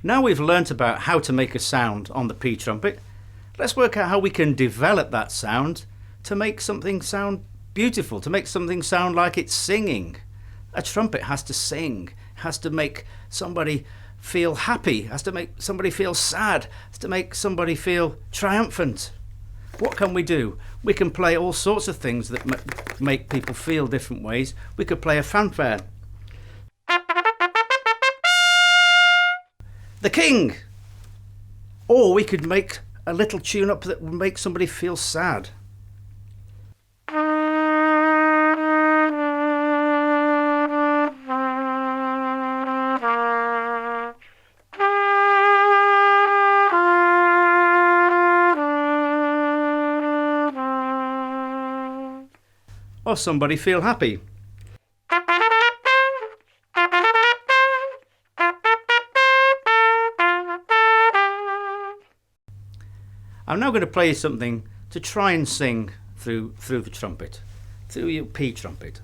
Now we've learnt about how to make a sound on the pTrumpet, let's work out how we can develop that sound to make something sound beautiful, to make something sound like it's singing. A trumpet has to sing, has to make somebody feel happy, has to make somebody feel sad, has to make somebody feel triumphant. What can we do? We can play all sorts of things that make people feel different ways. We could play a fanfare. The King! Or we could make a little tune up that would make somebody feel sad. Or somebody feel happy. I'm now going to play you something to try and sing through the trumpet, through your pTrumpet.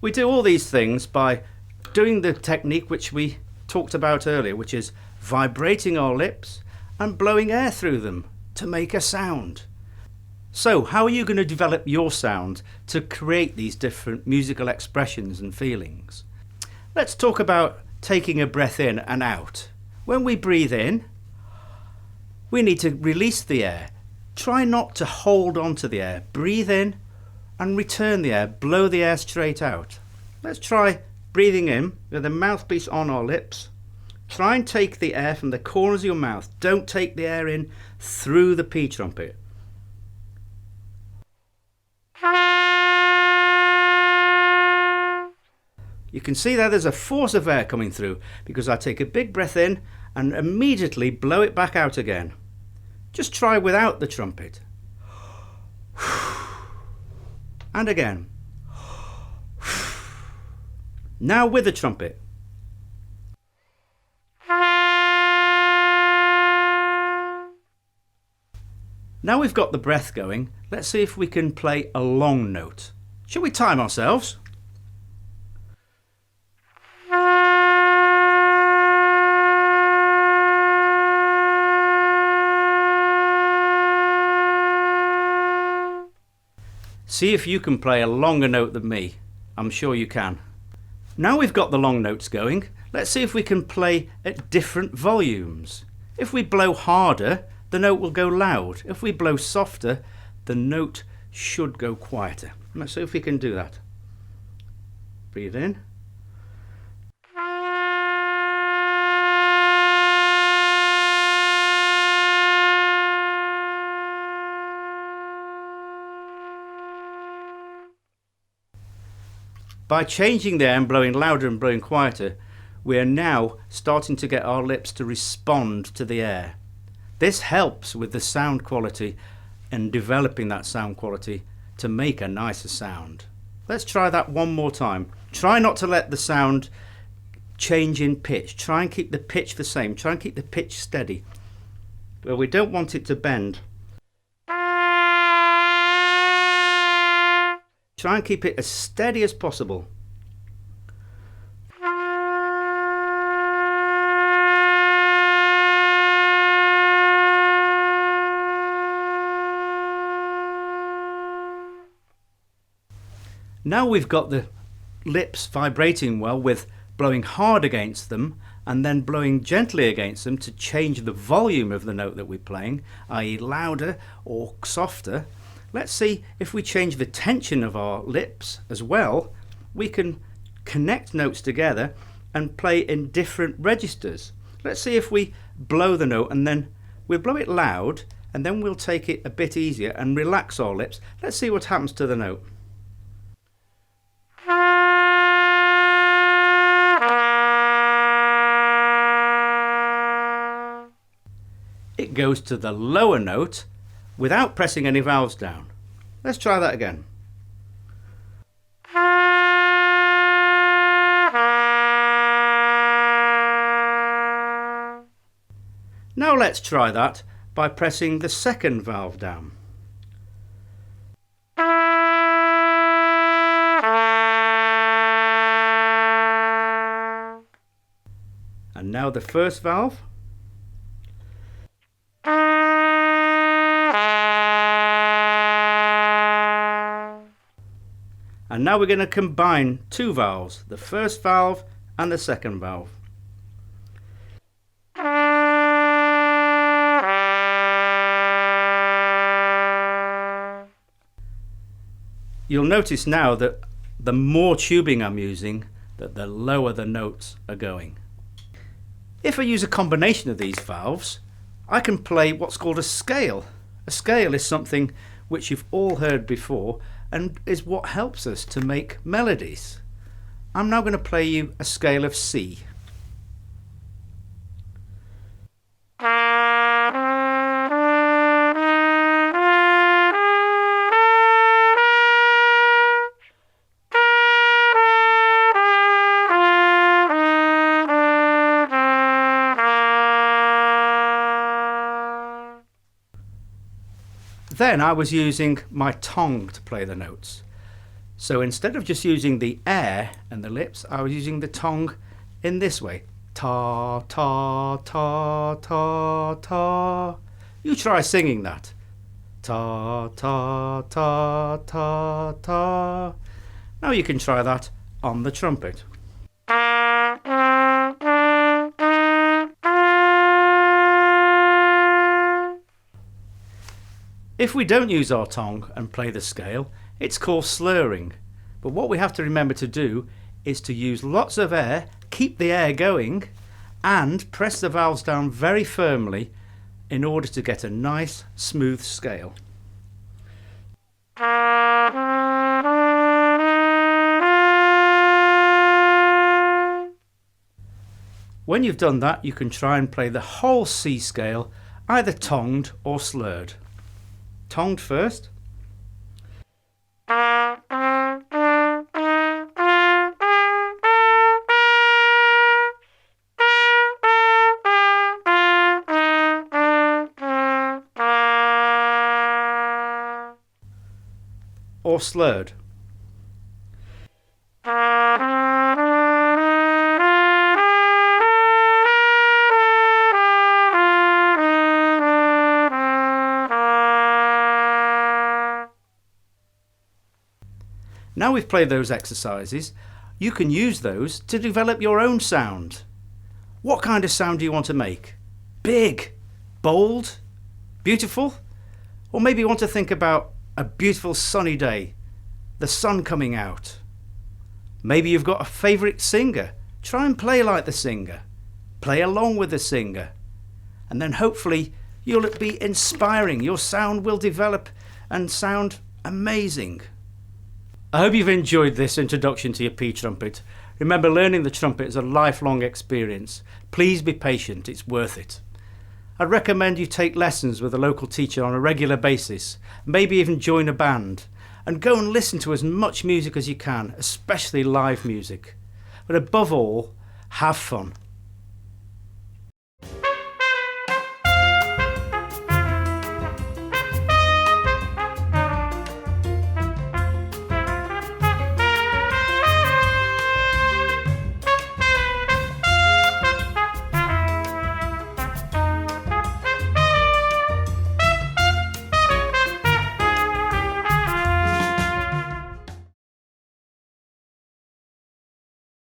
We do all these things by doing the technique which we talked about earlier, which is vibrating our lips and blowing air through them to make a sound. So how are you going to develop your sound to create these different musical expressions and feelings? Let's talk about taking a breath in and out. When we breathe in, we need to release the air. Try not to hold on to the air. Breathe in and return the air, blow the air straight out. Let's try breathing in with the mouthpiece on our lips. Try and take the air from the corners of your mouth. Don't take the air in through the pTrumpet. You can see there's a force of air coming through because I take a big breath in and immediately blow it back out again. Just try without the trumpet. And again. Now with the trumpet. Now we've got the breath going, let's see if we can play a long note. Shall we time ourselves? See if you can play a longer note than me. I'm sure you can. Now we've got the long notes going, let's see if we can play at different volumes. If we blow harder, the note will go loud. If we blow softer, the note should go quieter. Let's see if we can do that. Breathe in. By changing the air and blowing louder and blowing quieter, we are now starting to get our lips to respond to the air. This helps with the sound quality and developing that sound quality to make a nicer sound. Let's try that one more time. Try not to let the sound change in pitch. Try and keep the pitch the same. Try and keep the pitch steady. But we don't want it to bend. Try and keep it as steady as possible. Now we've got the lips vibrating well with blowing hard against them and then blowing gently against them to change the volume of the note that we're playing, i.e. louder or softer. Let's see if we change the tension of our lips as well, we can connect notes together and play in different registers. Let's see if we blow the note and then we'll blow it loud and then we'll take it a bit easier and relax our lips. Let's see what happens to the note. It goes to the lower note without pressing any valves down. Let's try that again. Now let's try that by pressing the second valve down. And now the first valve. And now we're going to combine two valves, the first valve and the second valve. You'll notice now that the more tubing I'm using, that the lower the notes are going. If I use a combination of these valves, I can play what's called a scale. A scale is something which you've all heard before and is what helps us to make melodies. I'm now going to play you a scale of C. Then I was using my tongue to play the notes. So instead of just using the air and the lips, I was using the tongue in this way. Ta, ta, ta, ta, ta. You try singing that. Ta, ta, ta, ta, ta. Now you can try that on the trumpet. If we don't use our tongue and play the scale, it's called slurring. But what we have to remember to do is to use lots of air, keep the air going, and press the valves down very firmly in order to get a nice, smooth scale. When you've done that, you can try and play the whole C scale, either tongued or slurred. Tongued first. Or slurred. Now we've played those exercises, you can use those to develop your own sound. What kind of sound do you want to make? Big, bold, beautiful? Or maybe you want to think about a beautiful sunny day, the sun coming out. Maybe you've got a favourite singer. Try and play like the singer. Play along with the singer. And then hopefully you'll be inspiring. Your sound will develop and sound amazing. I hope you've enjoyed this introduction to your pTrumpet. Remember, learning the trumpet is a lifelong experience. Please be patient, it's worth it. I'd recommend you take lessons with a local teacher on a regular basis, maybe even join a band, and go and listen to as much music as you can, especially live music. But above all, have fun.